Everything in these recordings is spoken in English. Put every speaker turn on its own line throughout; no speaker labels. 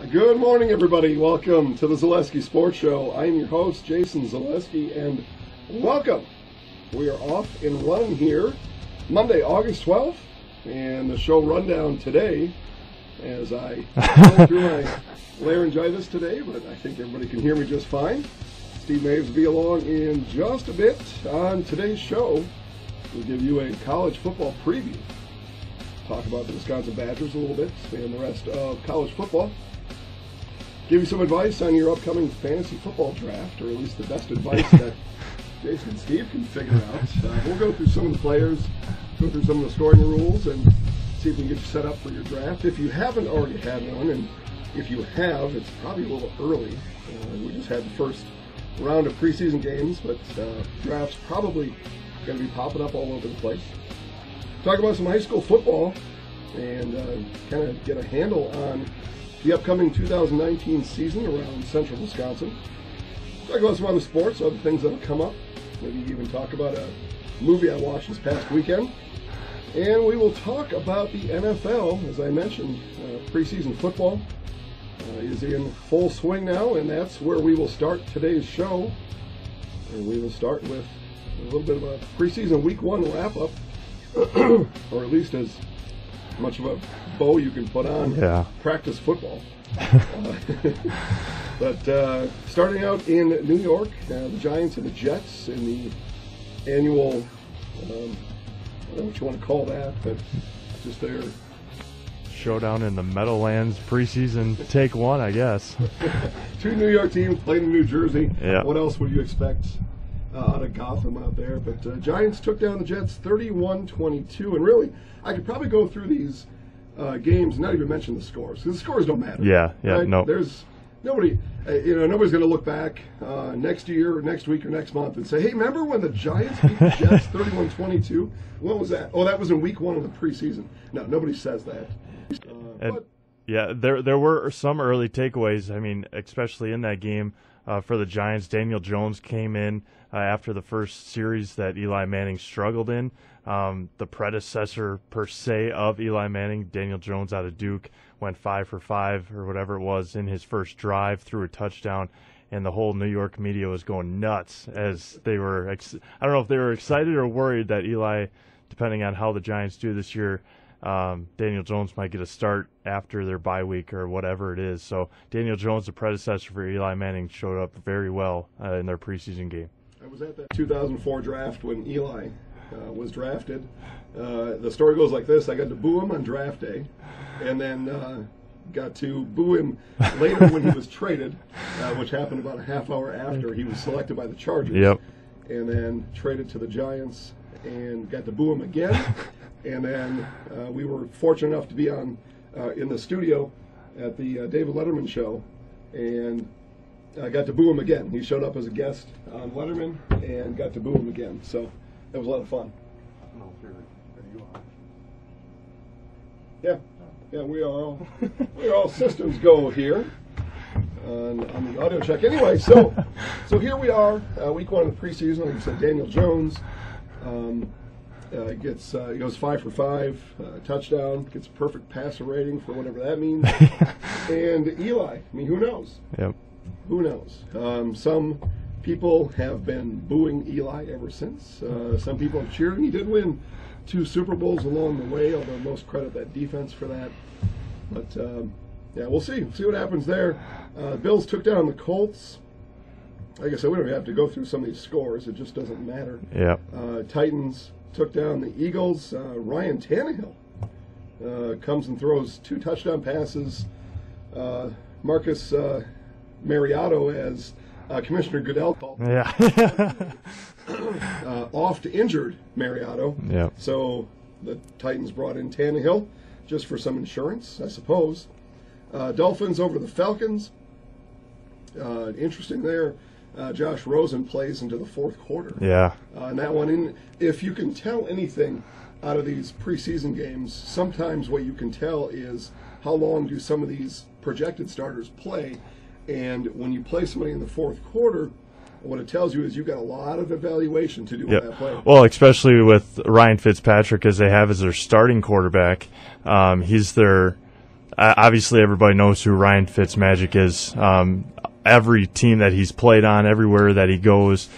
Good morning, everybody. Welcome to the Zaleski Sports Show. I am your host, Jason Zaleski, and welcome. We are off and running here Monday, August 12th, and the show rundown today, as I go through my laryngitis today, but I think everybody can hear me just fine. Steve Maves will be along in just a bit. On today's show, we'll give you a college football preview. Talk about the Wisconsin Badgers a little bit and the rest of college football. Give you some advice on your upcoming fantasy football draft, or at least the best advice that Jason and Steve can figure out. We'll go through some of the players, go through some of the scoring rules, and see if we can get you set up for your draft. If you haven't already had one, and if you have, it's probably a little early. We just had the first round of preseason games, but drafts probably going to be popping up all over the place. Talk about some high school football and kind of get a handle on the upcoming 2019 season around central Wisconsin. Talk about some other sports, other things that will come up. Maybe even talk about a movie I watched this past weekend. And we will talk about the NFL. As I mentioned, preseason football is in full swing now, and that's where we will start today's show. And we will start with a little bit of a preseason week one wrap-up, or at least as much of a bow you can put on practice football. But starting out in New York, the Giants and the Jets in the annual, I don't know what you want to call that, but just their
showdown in the Meadowlands preseason take one, I guess.
Two New York teams playing in New Jersey.
Yeah.
What else would you expect out of Gotham out there? But Giants took down the Jets 31-22, and really, I could probably go through these games and not even mention the scores, because the scores don't matter.
Yeah,
right?
no.
There's nobody, nobody's going to look back next year or next week or next month and say, hey, remember when the Giants beat the Jets 31-22? When was that? Oh, that was in week one of the preseason. No, nobody says that.
Yeah, there were some early takeaways. I mean, especially in that game for the Giants. Daniel Jones came in after the first series that Eli Manning struggled in. The predecessor, per se, of Eli Manning, Daniel Jones out of Duke, went 5 for 5 or whatever it was in his first drive, threw a touchdown, and the whole New York media was going nuts as they were, I don't know if they were excited or worried that Eli, depending on how the Giants do this year, Daniel Jones might get a start after their bye week or whatever it is. So Daniel Jones, the predecessor for Eli Manning, showed up very well in their preseason game.
I was at that 2004 draft when Eli was drafted. The story goes like this. I got to boo him on draft day, and then got to boo him later when he was traded, which happened about a half hour after he was selected by the Chargers.
Yep.
And then traded to the Giants, and got to boo him again. And then we were fortunate enough to be on in the studio at the David Letterman show, and I got to boo him again. He showed up as a guest on Letterman, and got to boo him again. So that was a lot of fun.
I don't know if you're on.
Yeah, we are all systems go here on the audio check. Anyway, so here we are, week one of the preseason. Like you said, Daniel Jones he goes 5 for 5, touchdown, gets a perfect passer rating for whatever that means. And Eli, I mean, who knows?
Yep.
Who knows? Some people have been booing Eli ever since. Some people have cheered him. He did win 2 Super Bowls along the way, although most credit that defense for that. But, we'll see. See what happens there. Bills took down the Colts. Like I said, we don't have to go through some of these scores. It just doesn't matter.
Yeah.
Titans took down the Eagles. Ryan Tannehill comes and throws 2 touchdown passes. Marcus Mariotto, as Commissioner Goodell called him.
Yeah.
Oft injured Mariotto.
Yeah.
So the Titans brought in Tannehill just for some insurance, I suppose. Dolphins over the Falcons. Interesting there. Josh Rosen plays into the fourth quarter.
Yeah.
And that one, if you can tell anything out of these preseason games, sometimes what you can tell is how long do some of these projected starters play. And when you play somebody in the fourth quarter, what it tells you is you've got a lot of evaluation to do on that player.
Well, especially with Ryan Fitzpatrick, as they have as their starting quarterback. He's their obviously everybody knows who Ryan Fitzmagic is. Every team that he's played on, everywhere that he goes,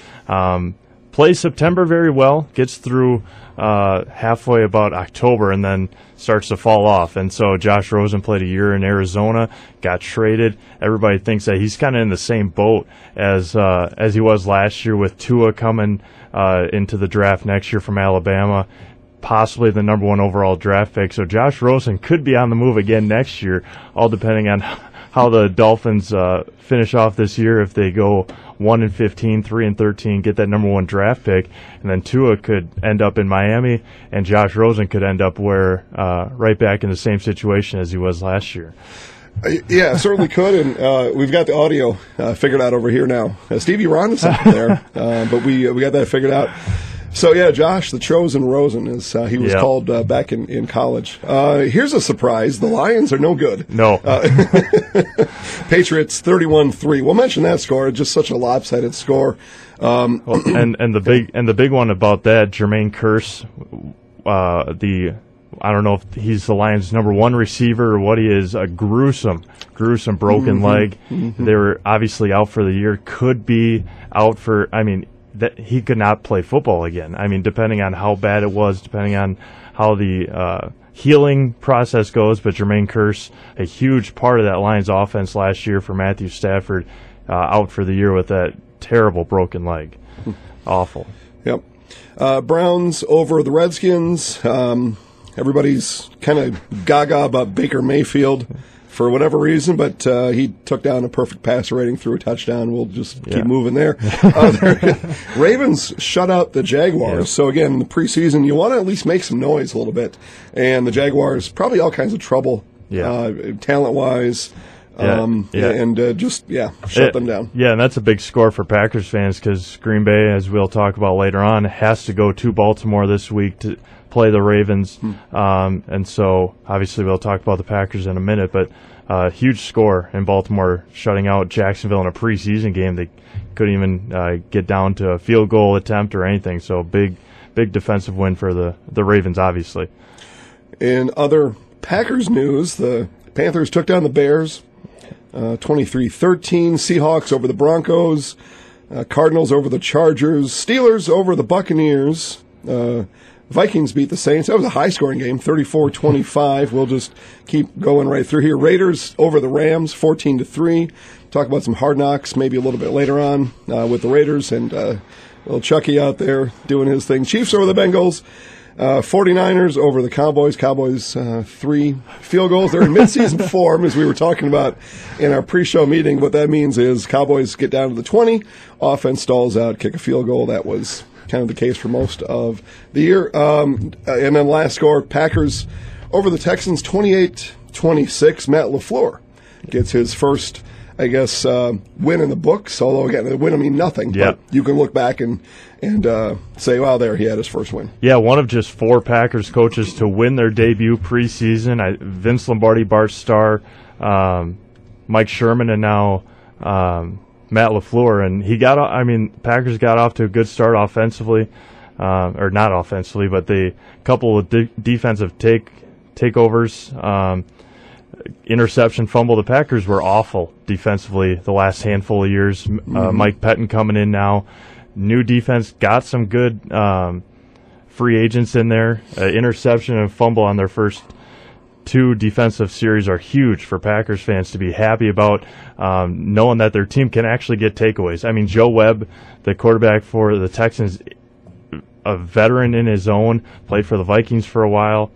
plays September very well, gets through halfway about October, and then starts to fall off. And so Josh Rosen played a year in Arizona, got traded. Everybody thinks that he's kind of in the same boat as he was last year, with Tua coming into the draft next year from Alabama, possibly the number 1 overall draft pick. So Josh Rosen could be on the move again next year, all depending on how the Dolphins finish off this year. If they go 1-15, 3-13, get that number 1 draft pick, and then Tua could end up in Miami, and Josh Rosen could end up right back in the same situation as he was last year.
Yeah, certainly could, and we've got the audio figured out over here now. Stevie, you're on to something there, but we got that figured out. So, yeah, Josh, the Chosen Rosen, as he was called back in college. Here's a surprise. The Lions are no good.
No.
Patriots 31-3. We'll mention that score. Just such a lopsided score.
And the big one about that, Jermaine Kearse, I don't know if he's the Lions' number 1 receiver or what he is, a gruesome broken leg. Mm-hmm. They were obviously out for the year, could be out for, that he could not play football again. Depending on how bad it was, depending on how the healing process goes. But Jermaine Kearse, a huge part of that Lions offense last year for Matthew Stafford, out for the year with that terrible broken leg. Awful.
Yep. Browns over the Redskins. Everybody's kind of gaga about Baker Mayfield for whatever reason, but he took down a perfect passer rating, threw a touchdown. We'll just keep moving there. Ravens shut out the Jaguars. Yeah. So, again, in the preseason, you want to at least make some noise a little bit. And the Jaguars, probably all kinds of trouble, talent-wise. Shut them down.
Yeah, and that's a big score for Packers fans, because Green Bay, as we'll talk about later on, has to go to Baltimore this week to play the Ravens. And so, obviously, we'll talk about the Packers in a minute, but huge score in Baltimore, shutting out Jacksonville in a preseason game. They couldn't even get down to a field goal attempt or anything. So, big defensive win for the Ravens, obviously.
In other Packers news, the Panthers took down the Bears 23-13. Seahawks over the Broncos. Cardinals over the Chargers. Steelers over the Buccaneers. Vikings beat the Saints. That was a high-scoring game, 34-25. We'll just keep going right through here. Raiders over the Rams, 14-3. Talk about some hard knocks maybe a little bit later on with the Raiders, and little Chucky out there doing his thing. Chiefs over the Bengals. 49ers over the Cowboys. Cowboys 3 field goals. They're in midseason form, as we were talking about in our pre-show meeting. What that means is Cowboys get down to the 20, offense stalls out, kick a field goal. That was kind of the case for most of the year. And then last score, Packers over the Texans, 28-26. Matt LaFleur gets his first, win in the books. Although, again, the win mean nothing.
Yep.
But you can look back and say, wow, there, he had his first win.
Yeah, one of just 4 Packers coaches to win their debut preseason. Vince Lombardi, Bart Starr, Mike Sherman, and now Matt LaFleur. And Packers got off to a good start offensively, or not offensively, but the couple of defensive takeovers, interception, fumble. The Packers were awful defensively the last handful of years. Mike Pettin coming in now. New defense, got some good free agents in there. Interception and fumble on their first 2 defensive series are huge for Packers fans to be happy about, knowing that their team can actually get takeaways. Joe Webb, the quarterback for the Texans, a veteran in his own, played for the Vikings for a while.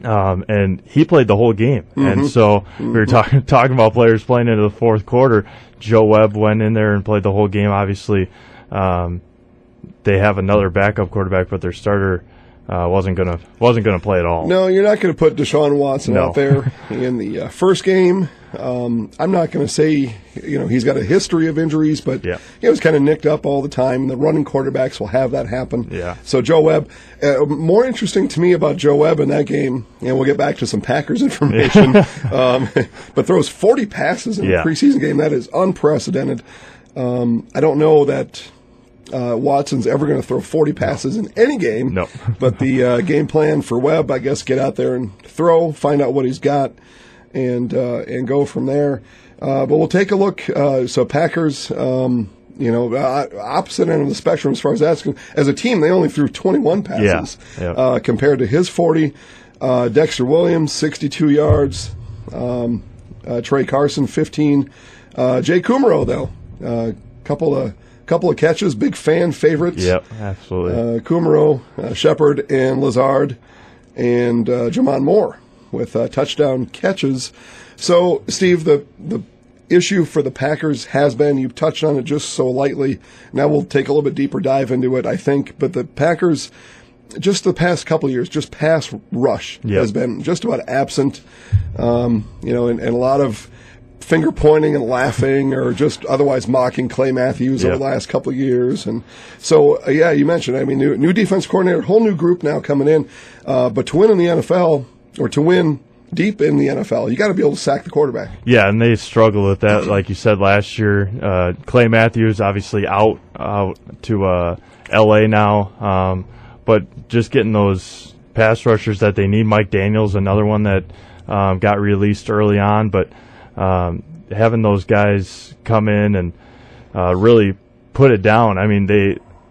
And he played the whole game. And so we were talking about players playing into the fourth quarter. Joe Webb went in there and played the whole game. Obviously, they have another backup quarterback, but their starter wasn't gonna play at all.
No, you're not going to put Deshaun Watson out there in the first game. I'm not going to say he's got a history of injuries, but he was kind of nicked up all the time. The running quarterbacks will have that happen.
Yeah.
So Joe Webb, more interesting to me about Joe Webb in that game, and we'll get back to some Packers information, but throws 40 passes in a preseason game. That is unprecedented. I don't know that Watson's ever going to throw 40 passes in any game.
No.
But the game plan for Webb, I guess, get out there and throw, find out what he's got. and go from there. But we'll take a look. So Packers, opposite end of the spectrum as far as that's as a team, they only threw 21 passes compared to his 40. Dexter Williams, 62 yards. Trey Carson, 15. Jay Kumaro, though, couple of catches, big fan favorites.
Yep, absolutely.
Kumaro, Shepard, and Lazard, and Jamon Moore with touchdown catches. So, Steve, the issue for the Packers has been, you touched on it just so lightly. Now we'll take a little bit deeper dive into it, I think. But the Packers, just the past couple of years, just pass rush has been just about absent. And a lot of finger pointing and laughing or just otherwise mocking Clay Matthews over the last couple of years. And so, you mentioned, I mean, new defense coordinator, whole new group now coming in. But to win in the NFL, or to win deep in the NFL, you got to be able to sack the quarterback. Yeah,
and they struggled with that, like you said last year. Clay Matthews obviously out to L.A. now, but just getting those pass rushers that they need. Mike Daniels, another one that got released early on, but having those guys come in and really put it down. I mean,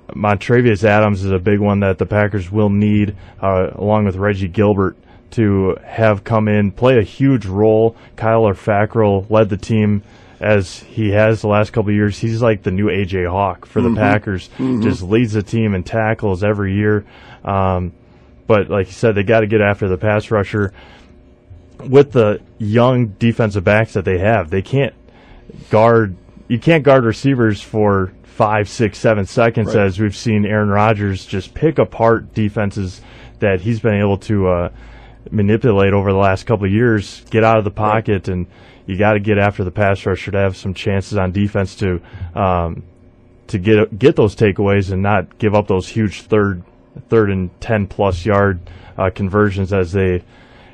Montravius Adams is a big one that the Packers will need, along with Reggie Gilbert, to have come in, play a huge role. Kyler Fackrell led the team as he has the last couple of years. He's like the new A.J. Hawk for the Packers, just leads the team in tackles every year. But like you said, they got to get after the pass rusher. With the young defensive backs that they have, you can't guard receivers for 5, 6, 7 seconds, as we've seen Aaron Rodgers just pick apart defenses that he's been able to manipulate over the last couple of years, get out of the pocket, and you got to get after the pass rusher to have some chances on defense to get those takeaways and not give up those huge third and 10+ yard conversions as they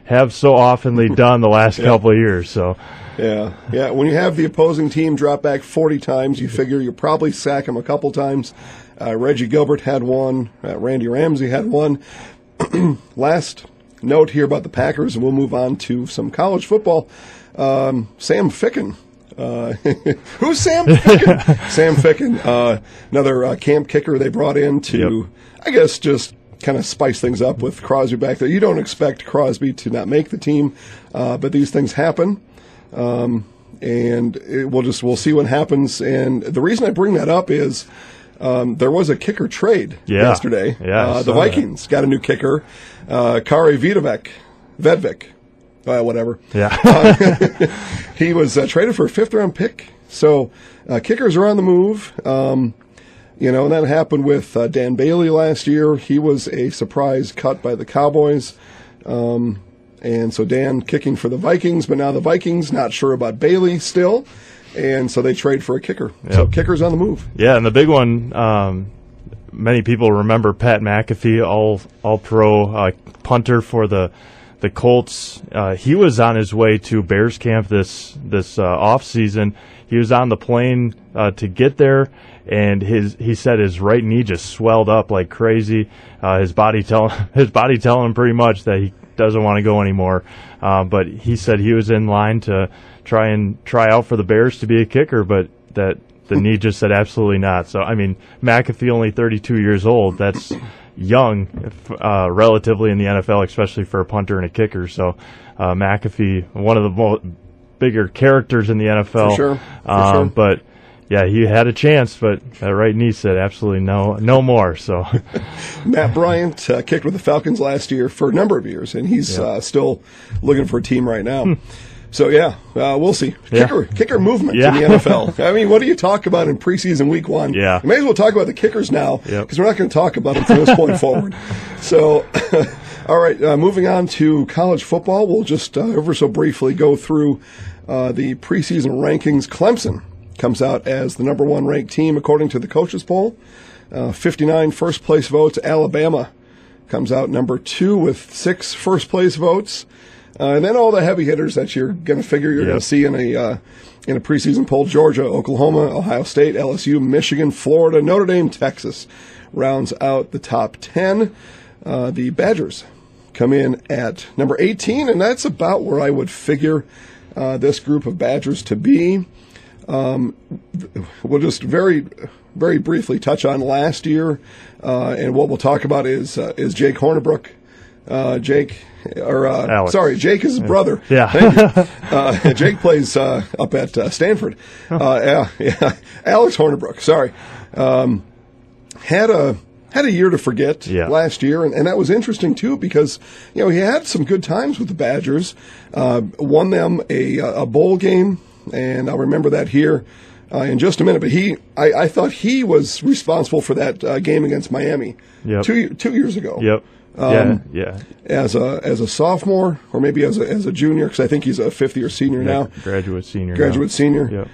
have so oftenly done the last couple of years. So yeah. When you have the opposing team drop back 40 times, you figure you'll probably sack them a couple times. Reggie Gilbert had one. Randy Ramsey had one. Last note here about the Packers, and we'll move on to some college football. Sam Ficken. Who's Sam Ficken? Sam Ficken, another camp kicker they brought in to, I guess, just kind of spice things up with Crosby back there. You don't expect Crosby to not make the team, but these things happen. And we'll see what happens. And the reason I bring that up is there was a kicker trade yesterday. The Vikings got a new kicker, Kari Vedvik, whatever. He was traded for a 5th-round pick. So kickers are on the move. And that happened with Dan Bailey last year. He was a surprise cut by the Cowboys. And so Dan kicking for the Vikings, but now the Vikings not sure about Bailey still. And so they trade for a kicker. So kicker's on the move. Yeah, and the big one, many people remember Pat McAfee, all-pro punter for the Colts. He was on his way to Bears camp this off season. He was on the plane to get there, and he said his right knee just swelled up like crazy. His body telling him pretty much that he doesn't want to go anymore. But he said he was in line to try out for the Bears to be a kicker, but that the knee just said absolutely not. So I mean, McAfee only 32 years old. That's young, relatively in the NFL, especially for a punter and a kicker. So McAfee, one of the bigger characters in the NFL. For sure. But yeah, he had a chance, but that right knee said absolutely no more. So Matt Bryant kicked with the Falcons last year for a number of years, and he's still looking for a team right now. So we'll see. Kicker movement in the NFL. I mean, what do you talk about in preseason week 1? You may as well talk about the kickers now, because we're not going to talk about them from this point forward. So, all right, moving on to college football, we'll just ever so briefly go through the preseason rankings. Clemson comes out as the number 1 ranked team according to the coaches poll. 59 first place votes. Alabama comes out number 2 with 6 first place votes. And then all the heavy hitters that you're going to figure you're going to see in a preseason poll: Georgia, Oklahoma, Ohio State, LSU, Michigan, Florida, Notre Dame, Texas rounds out the top 10. The Badgers
come in at number 18, and that's about where I would figure this group of Badgers to be. We'll just very, very briefly touch on last year, and what we'll talk about is Jake Hornibrook. Jake is his brother.
Yeah.
Thank you. Jake plays up at Stanford. Alex Hornibrook, sorry. Had a year to forget last year, and that was interesting too because he had some good times with the Badgers, won them a bowl game, and I'll remember that here in just a minute. But I thought he was responsible for that game against Miami 2 years ago.
Yep.
As a sophomore, or maybe as a junior, because I think he's a fifth-year senior now.
Graduate senior.
Yep.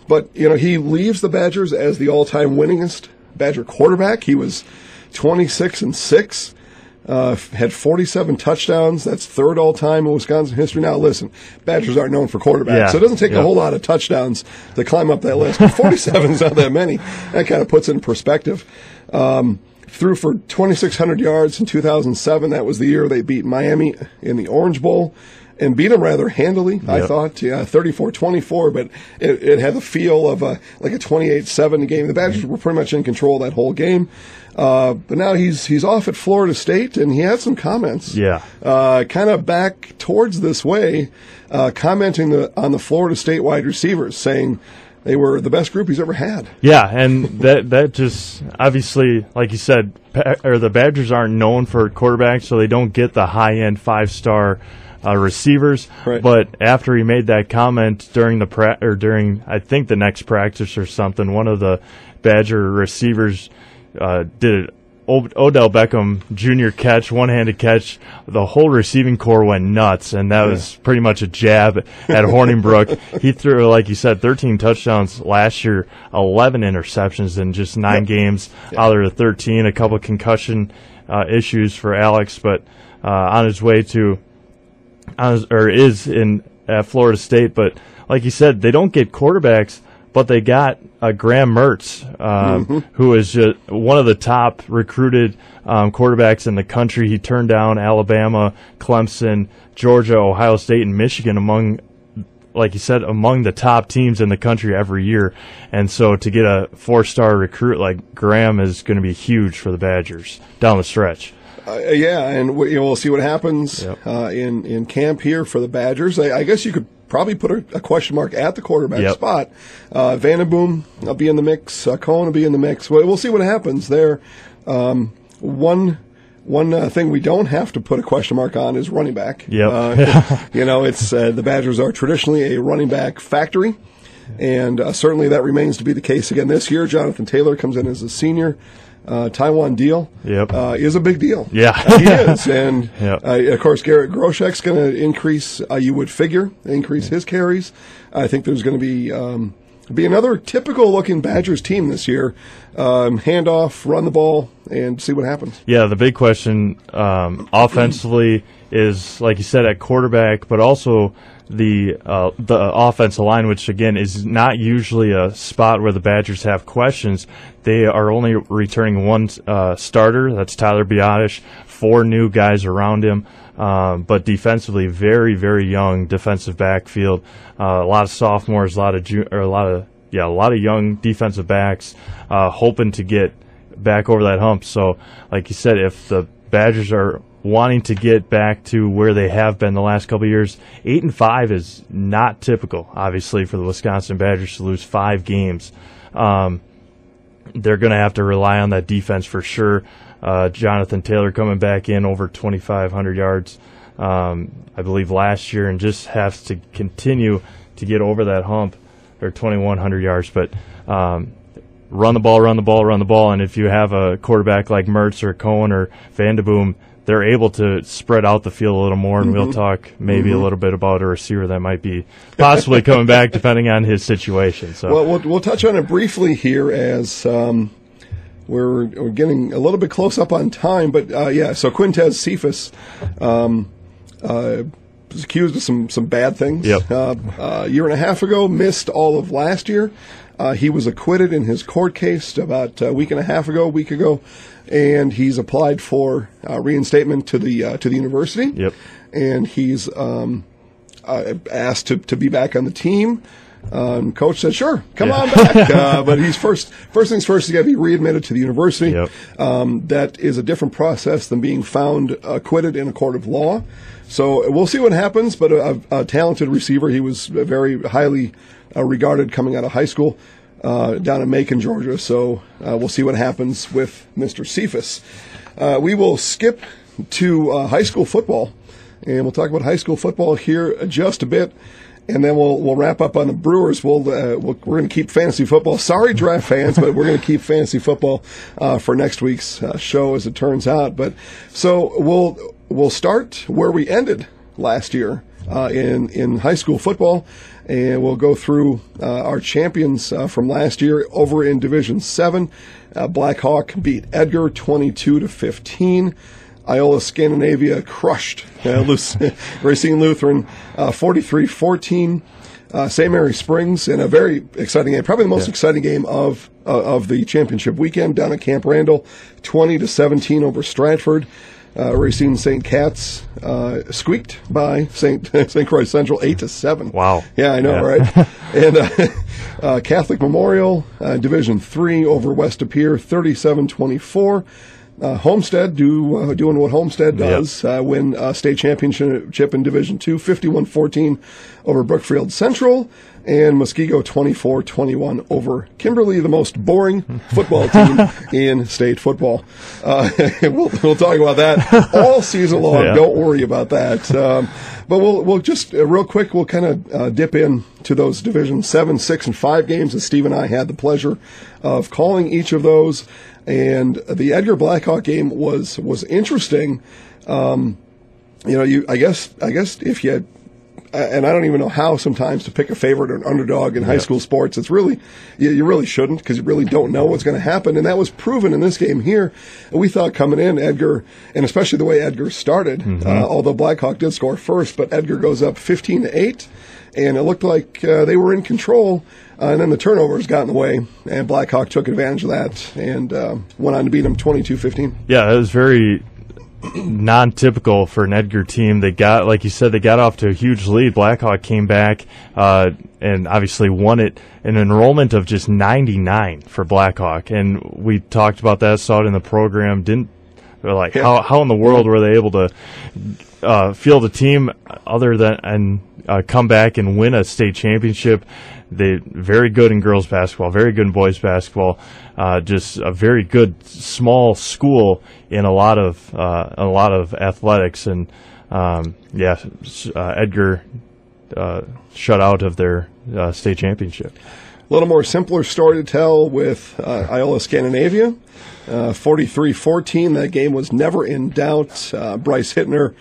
But he leaves the Badgers as the all-time winningest Badger quarterback. He was 26-6, had 47 touchdowns. That's third all-time in Wisconsin history. Now, listen, Badgers aren't known for quarterbacks, so it doesn't take a whole lot of touchdowns to climb up that list. But 47 is not that many. That kind of puts it in perspective. Threw for 2,600 yards in 2007. That was the year they beat Miami in the Orange Bowl. And beat them rather handily, I thought, 34-24, but it had the feel of like a 28-7 game. The Badgers were pretty much in control that whole game. But now he's off at Florida State, and he had some comments. Kind of back towards this way, commenting on the Florida State wide receivers, saying they were the best group he's ever had. Yeah,
and that just, obviously, like you said, the Badgers aren't known for quarterbacks, so they don't get the high-end five-star receivers, but after he made that comment during I think the next practice or something, one of the Badger receivers did Odell Beckham Jr. catch, one-handed catch. The whole receiving corps went nuts, and that was pretty much a jab at Hornibrook. He threw, like you said, 13 touchdowns last year, 11 interceptions in just 9 games out of the 13. A couple concussion issues for Alex, but on his way to is at Florida State. But like you said, they don't get quarterbacks, but they got Graham Mertz, who is just one of the top recruited quarterbacks in the country. He turned down Alabama, Clemson, Georgia, Ohio State, and Michigan among the top teams in the country every year. And so to get a 4-star recruit like Graham is going to be huge for the Badgers down the stretch.
And we'll see what happens in camp here for the Badgers. I guess you could probably put a question mark at the quarterback spot. Vandenboom will be in the mix. Cohen will be in the mix. We'll see what happens there. One thing we don't have to put a question mark on is running back. It's the Badgers are traditionally a running back factory, and certainly that remains to be the case again this year. Jonathan Taylor comes in as a senior. Taiwan Deal is a big deal. He is. And, of course, Garrett Groshek's going to increase, you would figure, his carries. I think there's going to be another typical-looking Badgers team this year. Handoff, run the ball, and see what happens. Yeah,
the big question offensively is, like you said, at quarterback, but also the offensive line, which again is not usually a spot where the Badgers have questions. They are only returning one starter. That's Tyler Biotish. 4 new guys around him, but defensively, very, very young defensive backfield. A lot of sophomores, a lot of young defensive backs, hoping to get back over that hump. So, like you said, if the Badgers are wanting to get back to where they have been the last couple of years, 8-5 is not typical, obviously, for the Wisconsin Badgers to lose 5 games. They're going to have to rely on that defense for sure. Jonathan Taylor coming back in over 2,500 yards, I believe, last year, and just has to continue to get over that hump, or 2,100 yards. But run the ball, and if you have a quarterback like Mertz or Cohen or Vandenboom, they're able to spread out the field a little more, and we'll talk maybe a little bit about a receiver that might be possibly coming back depending on his situation. So,
well, we'll touch on it briefly here as we're getting a little bit close up on time. But, so Quintez Cephas was accused of some bad things.
Yep.
A year and a half ago, missed all of last year. He was acquitted in his court case about a week ago, and he's applied for reinstatement to the university.
Yep.
And he's asked to be back on the team. Coach said, "Sure, come on back." But he's first things first. He's got to be readmitted to the university.
Yep.
That is a different process than being found acquitted in a court of law. So we'll see what happens. But a talented receiver. He was very highly regarded coming out of high school down in Macon, Georgia. So we'll see what happens with Mr. Cephas. We will skip to high school football, and we'll talk about high school football here just a bit. And then we'll wrap up on the Brewers. We're going to keep fantasy football. Sorry, draft fans, but we're going to keep fantasy football for next week's show, as it turns out. But so we'll start where we ended last year in high school football, and we'll go through our champions from last year over in Division 7. Blackhawk beat Edgar 22-15. Iola Scandinavia crushed Racine Lutheran 43-14. St. Mary Springs in a very exciting game, probably the most exciting game of the championship weekend down at Camp Randall, 20-17 over Stratford. Racine St. Cat's squeaked by St. Croix Central 8-7.
Wow.
Yeah, I know, right? And Catholic Memorial Division 3 over West De Pere 37-24. Homestead doing what Homestead does, win state championship in Division 2, 51-14 over Brookfield Central, and Muskego 24-21 over Kimberly, the most boring football team in state football. We'll talk about that all season long. Yeah. Don't worry about that. But we'll just real quick, we'll kind of dip in to those Division 7, 6, and 5 games that Steve and I had the pleasure of calling each of those. And the Edgar Blackhawk game was interesting. I guess if you, and I don't even know how sometimes to pick a favorite or an underdog in high school sports. It's really, you really shouldn't, because you really don't know what's going to happen. And that was proven in this game here. We thought coming in, Edgar, and especially the way Edgar started, although Blackhawk did score first, but Edgar goes up 15-8, and it looked like they were in control. And then the turnovers got in the way, and Blackhawk took advantage of that and went on to beat them 22-15.
Yeah, it was very non-typical for an Edgar team. They got, like you said, they got off to a huge lead. Blackhawk came back and obviously won it. An enrollment of just 99 for Blackhawk, and we talked about that, saw it in the program. How in the world were they able to field a team other than and come back and win a state championship? They very good in girls basketball, very good in boys basketball. Just a very good small school in a lot of athletics, and Edgar shut out of their state championship.
A little more simpler story to tell with Iola Scandinavia, 43-14. That game was never in doubt. Bryce Hittner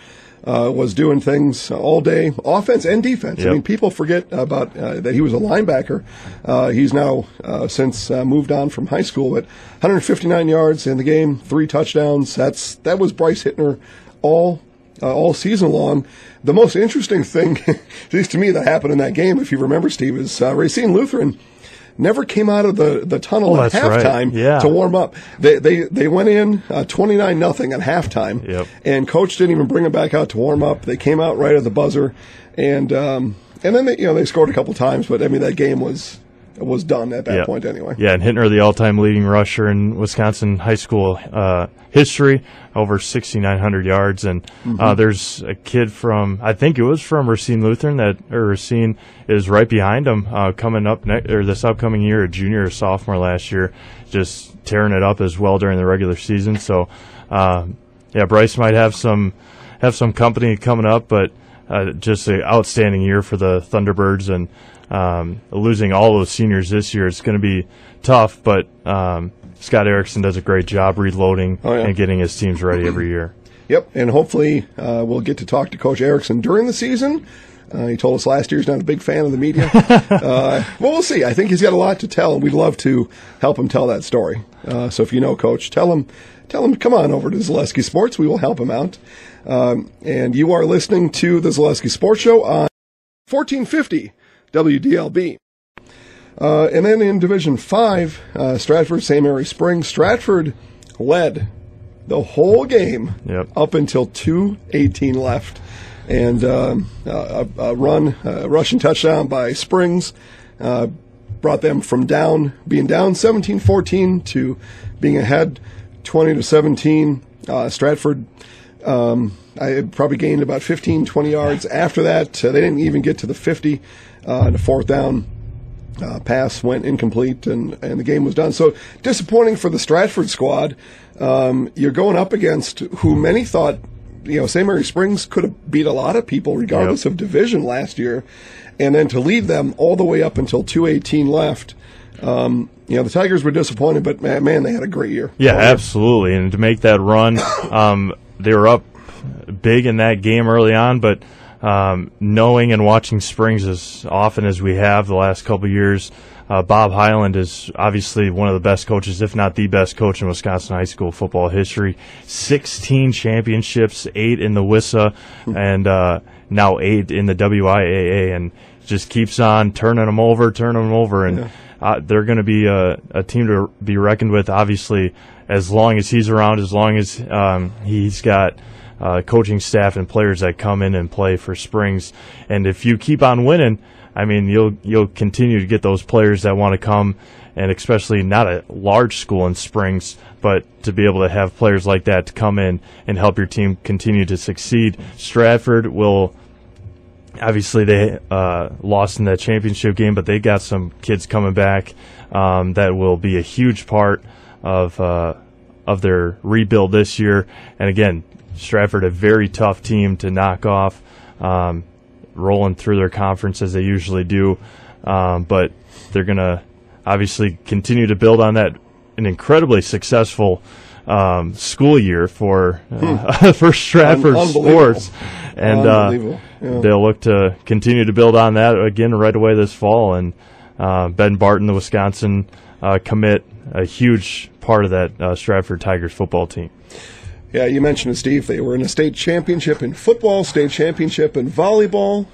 was doing things all day, offense and defense.
Yep.
I mean, people forget about that he was a linebacker. He's now since moved on from high school, but 159 yards in the game, 3 touchdowns. That was Bryce Hittner all season long. The most interesting thing, at least to me, that happened in that game, if you remember, Steve, is Racine Lutheran never came out of the tunnel at halftime to warm up. They went in 29-0 at halftime, and coach didn't even bring them back out to warm up. They came out right at the buzzer, and then they scored a couple times, but I mean that game was done at that point anyway. Yeah,
and Hittner, the all-time leading rusher in Wisconsin high school history, over 6,900 yards. And there's a kid from, I think it was from Racine Lutheran, Racine is right behind him coming up this upcoming year, a junior or sophomore last year, just tearing it up as well during the regular season. So, Bryce might have some company coming up, but just an outstanding year for the Thunderbirds, and losing all those seniors this year, it's going to be tough, but Scott Erickson does a great job reloading and getting his teams ready every year.
Yep, and hopefully we'll get to talk to Coach Erickson during the season He told us last year he's not a big fan of the media. Well, we'll see. I think he's got a lot to tell, and we'd love to help him tell that story. So if you know Coach, tell him, come on over to Zaleski Sports. We will help him out. And you are listening to the Zaleski Sports Show on 1450 WDLB. And then in Division 5, Stratford, St. Mary Springs. Stratford led the whole game up until 2:18 left. And a rushing touchdown by Springs brought them from being down 17-14 to being ahead 20-17. Stratford I probably gained about 15, 20 yards after that. They didn't even get to the 50. The fourth down pass went incomplete, and the game was done. So disappointing for the Stratford squad. You're going up against who many thought, St. Mary Springs could have beat a lot of people regardless of division last year, and then to lead them all the way up until 2:18 left. The Tigers were disappointed, but man, they had a great year.
Yeah, absolutely. And to make that run, they were up big in that game early on, but knowing and watching Springs as often as we have the last couple of years, Bob Hyland is obviously one of the best coaches, if not the best coach in Wisconsin high school football history. 16 championships, 8 in the WISA, and now 8 in the WIAA, and just keeps on turning them over. And they're going to be a team to be reckoned with, obviously, as long as he's around, as long as he's got coaching staff and players that come in and play for Springs. And if you keep on winning, I mean, you'll continue to get those players that want to come, and especially not a large school in Springs, but to be able to have players like that to come in and help your team continue to succeed. Stratford will, obviously they lost in that championship game, but they got some kids coming back that will be a huge part of their rebuild this year. And again, Stratford, a very tough team to knock off, rolling through their conference as they usually do. But they're going to obviously continue to build on that, an incredibly successful school year for Stratford sports. And they'll look to continue to build on that again right away this fall. And Ben Barton, the Wisconsin commit, a huge part of that Stratford Tigers football team.
Yeah, you mentioned it, Steve. They were in a state championship in football, state championship in volleyball,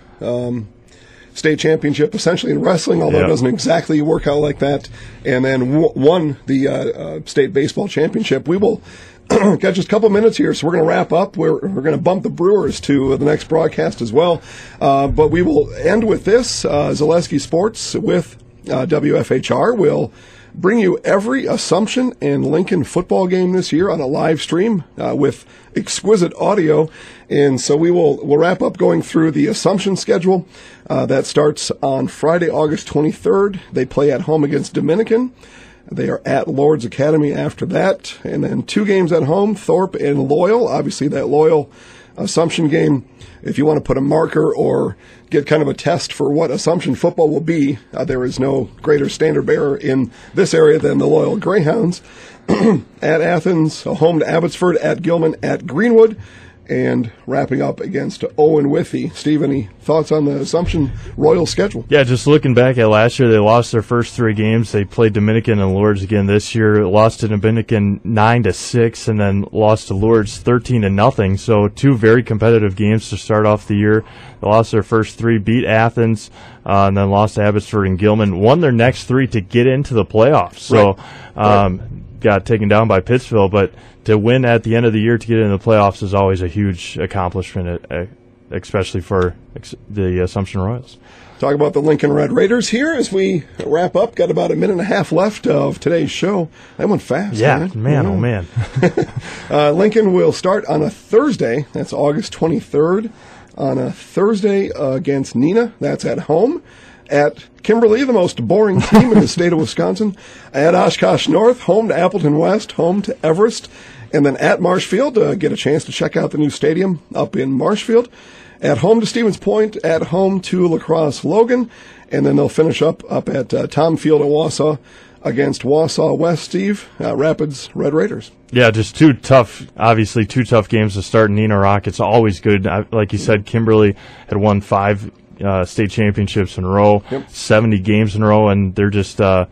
state championship essentially in wrestling, although it doesn't exactly work out like that, and then won the state baseball championship. We will got just a couple minutes here, so we're going to wrap up. We're going to bump the Brewers to the next broadcast as well. But we will end with this. Zaleski Sports with WFHR will bring you every Assumption and Lincoln football game this year on a live stream with exquisite audio. And so we'll wrap up going through the Assumption schedule. That starts on Friday, August 23rd. They play at home against Dominican. They are at Lord's Academy after that. And then 2 games at home, Thorpe and Loyal. Obviously, that Loyal Assumption game, if you want to put a marker or get kind of a test for what Assumption football will be, there is no greater standard bearer in this area than the Loyal Greyhounds. At Athens, home to Abbotsford, at Gilman, at Greenwood, and wrapping up against Owen Withy. Steve, any thoughts on the Assumption Royal schedule?
Yeah, just looking back at last year, they lost their first 3 games. They played Dominican and Lourdes again this year. Lost to Dominican 9-6, and then lost to Lourdes 13-0. So 2 very competitive games to start off the year. They lost their first 3, beat Athens, and then lost to Abbotsford and Gilman. Won their next 3 to get into the playoffs. So got taken down by Pittsville, but to win at the end of the year to get into the playoffs is always a huge accomplishment, especially for the Assumption Royals.
Talk about the Lincoln Red Raiders here as we wrap up. Got about a minute and a half left of today's show. That went fast.
Yeah, man, oh man.
Lincoln will start on a Thursday. That's August 23rd. On a Thursday against Neenah. That's at home. At Kimberly, the most boring team in the state of Wisconsin. At Oshkosh North, home to Appleton West, home to Everest. And then at Marshfield, get a chance to check out the new stadium up in Marshfield. At home to Stevens Point, at home to La Crosse Logan. And then they'll finish up at Tom Field at Wausau against Wausau West, Steve. Rapids Red Raiders.
Yeah, just 2 tough games to start. Neenah Rock, it's always good. Like you said, Kimberly had won 5 state championships in a row, 70 games in a row, and they're just, like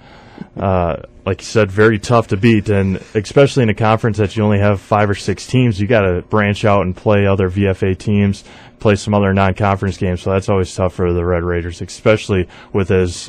you said, very tough to beat. And especially in a conference that you only have 5 or 6 teams, you got to branch out and play other VFA teams, play some other non-conference games. So that's always tough for the Red Raiders, especially with as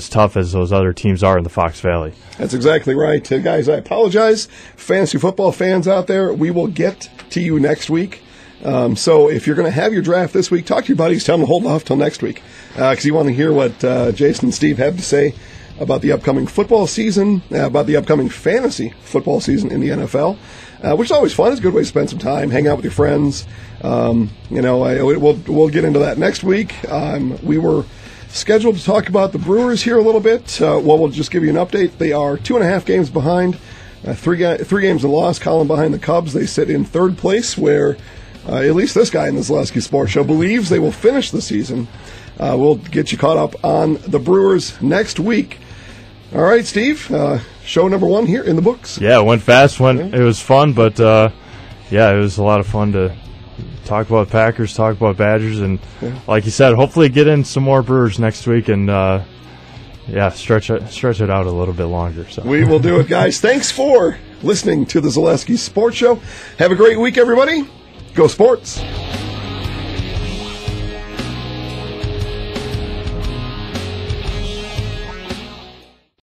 tough as those other teams are in the Fox Valley.
That's exactly right. Guys, I apologize. Fantasy football fans out there, we will get to you next week. So if you're going to have your draft this week, talk to your buddies, tell them to hold off till next week, because you want to hear what Jason and Steve have to say about the upcoming football season, about the upcoming fantasy football season in the NFL, which is always fun. It's a good way to spend some time, hang out with your friends. We'll get into that next week. We were scheduled to talk about the Brewers here a little bit. We'll just give you an update. They are 2.5 games behind, 3 games in loss, column behind the Cubs. They sit in 3rd place, where at least this guy in the Zaleski Sports Show believes they will finish the season. We'll get you caught up on the Brewers next week. All right, Steve, show number 1 here in the books.
Yeah, it went fast. It was fun, but it was a lot of fun to talk about Packers, talk about Badgers, and like you said, hopefully get in some more Brewers next week and stretch it out a little bit longer. So
we will do it, guys. Thanks for listening to the Zaleski Sports Show. Have a great week, everybody. Go Sports.